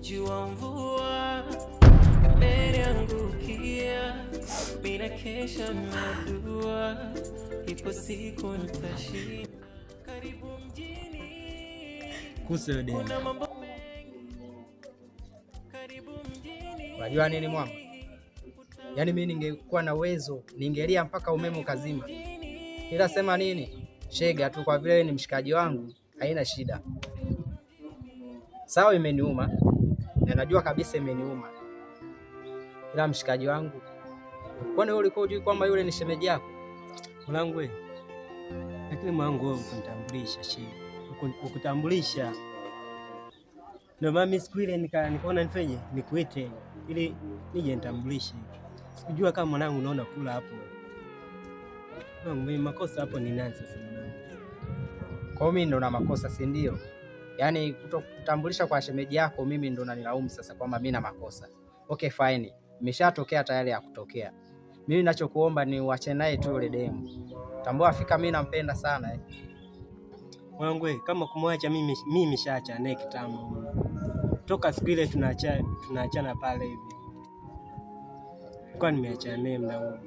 jua mvua imeangukia, mina kesha na dua, ipo siku nitashinda. Karibu mjini kuna mambo mengi. Karibu mjini. Unajua nini mwana? Yaani mimi ningekuwa na uwezo ningelia mpaka umeme ukazima. Ila sema nini? Shega tu, kwa vile ni mshikaji wangu haina shida. Sawa, imeniuma na najua kabisa imeniuma, ila mshikaji wangu, kwani wewe ulikuwa hujui kwamba yule ni shemeji yako? Mwanangu wewe. Lakini mwanangu wewe ukunitambulisha ukutambulisha. Ndio mimi siku ile nikaona nifanye nikuite ili nije nitambulishe. Sikujua kama mwanangu unaona kula hapo. Mimi makosa hapo ni nani sasa mwanangu? Kwa mimi ndo na makosa, si ndio? Yaani kutambulisha kwa shemeji yako mimi ndo nanilaumu sasa kwamba mimi na makosa. Okay fine. Imeshatokea tayari ya kutokea. Mimi ninachokuomba ni uache naye tu yule demu. Tambua afika mimi nampenda sana Mwanangu wewe, kama kumwacha mimi nimeshaacha naye kitambo. Toka siku ile tunaachana pale hivi. Kwa nimeacha naye muda huo.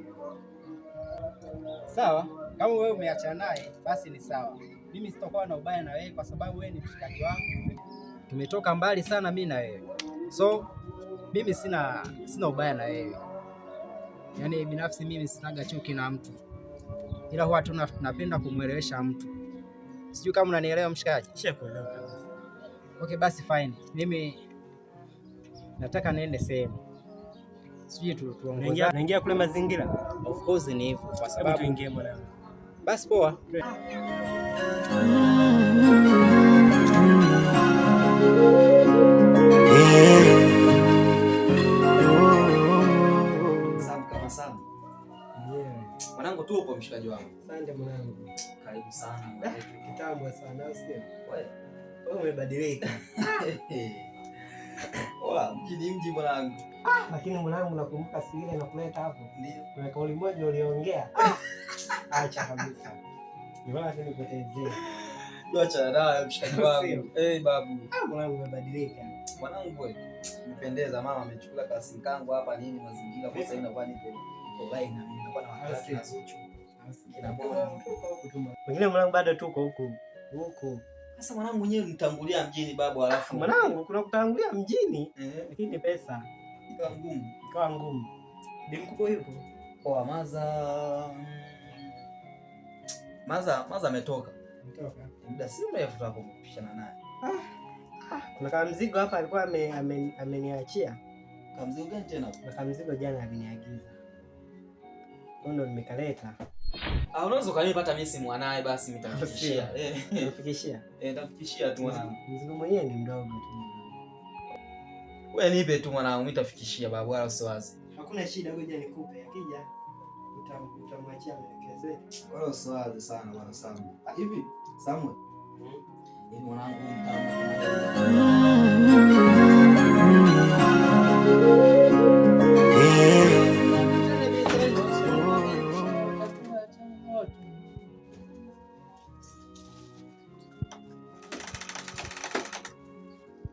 Sawa, kama wewe umeacha naye basi ni sawa. Mimi sitakuwa na ubaya na wewe kwa sababu wewe ni mshikaji wangu. Tumetoka mbali sana mimi na wewe. So mimi sina ubaya na wewe. Yaani binafsi mimi sinaga chuki na mtu. Ila huwa tunapenda kumwelewesha mtu. Sijui kama unanielewa mshikaji. Nishakuelewa kabisa. Okay basi fine. Mimi nataka niende sehemu. Sijui tuongozane. Naingia kule mazingira. Of course ni hivyo kwa sababu tuingie mwanangu. Basi poa. Sam. Mwanangu tupo mshikaji wangu. Asante mwanangu. Karibu sana. Kitambo sana sio? Wewe umebadilika. Mji mwanangu. Lakini mwanangu nakumbuka siku ile nakuleta hapo. Ndio. Kuna kauli moja uliongea. Acha kabisa. Niona tena nipotezee. Acha raha mshikaji wangu. Babu. Mwanangu umebadilika. Mwanangu wewe. Umependeza, mama amechukua kasi kangu hapa nini mazingira kwa sasa inakuwa nipo baina mimi nakuwa na wakati na Zuchu. Wengine mwanangu bado tuko huku. Sasa mwanangu mwenyewe mtangulia mjini babu, alafu mwanangu kuna kutangulia mjini lakini pesa ikawa ngumu. Ndio mkubwa yupo. Kwa Maza ametoka. Muda si mrefu tutakupishana naye. Kuna kama mzigo hapa alikuwa ameniachia. Kama mzigo gani tena? Kuna kama mzigo jana aliniagiza. Ndo nimekaleta. Unaweza kanipata mimi si mwanae basi nitakufikishia. Nitakufikishia. Nitakufikishia tu mwanangu. Mzigo mwenyewe ni mdogo tu. Wewe nipe tu mwanangu, nitakufikishia babu, wala usiwaze. Hakuna shida, ngoja nikupe. Akija utamwachia maelekezo. Wala usiwaze sana bwana Samu. Hivi Samu. Ni mwanangu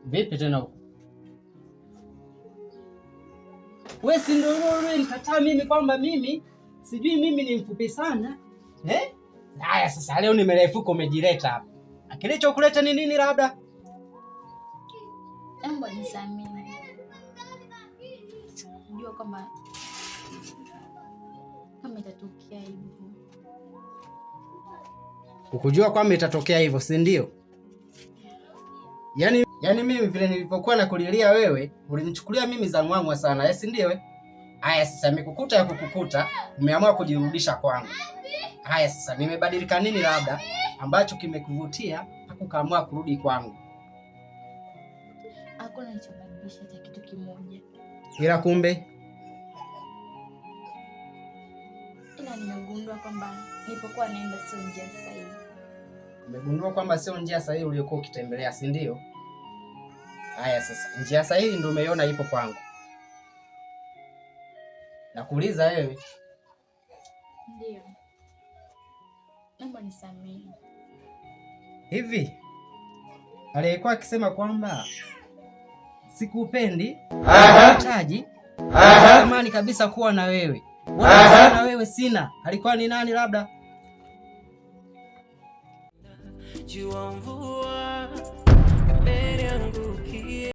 Vipi tena? Wewe si ndio wewe nikataa mimi kwamba mimi sijui mimi ni mfupi sana. Haya sasa leo nimerefuka umejileta hapa. Kilichokuleta ni nini labda? Embo nisamini. Unajua kama itatokea hivyo. Ukujua kwamba itatokea hivyo, si ndio? Yaani mimi vile nilipokuwa nakulilia wewe, ulinichukulia mimi za mwangwa sana, si ndio? Haya sasa nimekukuta ya kukukuta, umeamua kujirudisha kwangu. Haya sasa nimebadilika nini labda ambacho kimekuvutia ukaamua kurudi kwangu? Hakuna kilichobadilisha hata kitu kimoja. Ila kumbe nimegundua kwamba nilipokuwa naenda sio njia sahihi. Umegundua kwamba sio njia sahihi uliyokuwa ukitembelea, si ndio? Haya sasa, njia sahihi ndio umeiona ipo kwangu. Nakuuliza wewe. Ndio. Naomba nisamehe. Hivi aliyekuwa akisema kwamba sikupendi, sikuhitaji, natamani kabisa kuwa na wewe. Na wewe sina. Alikuwa ni nani labda? Jua mvua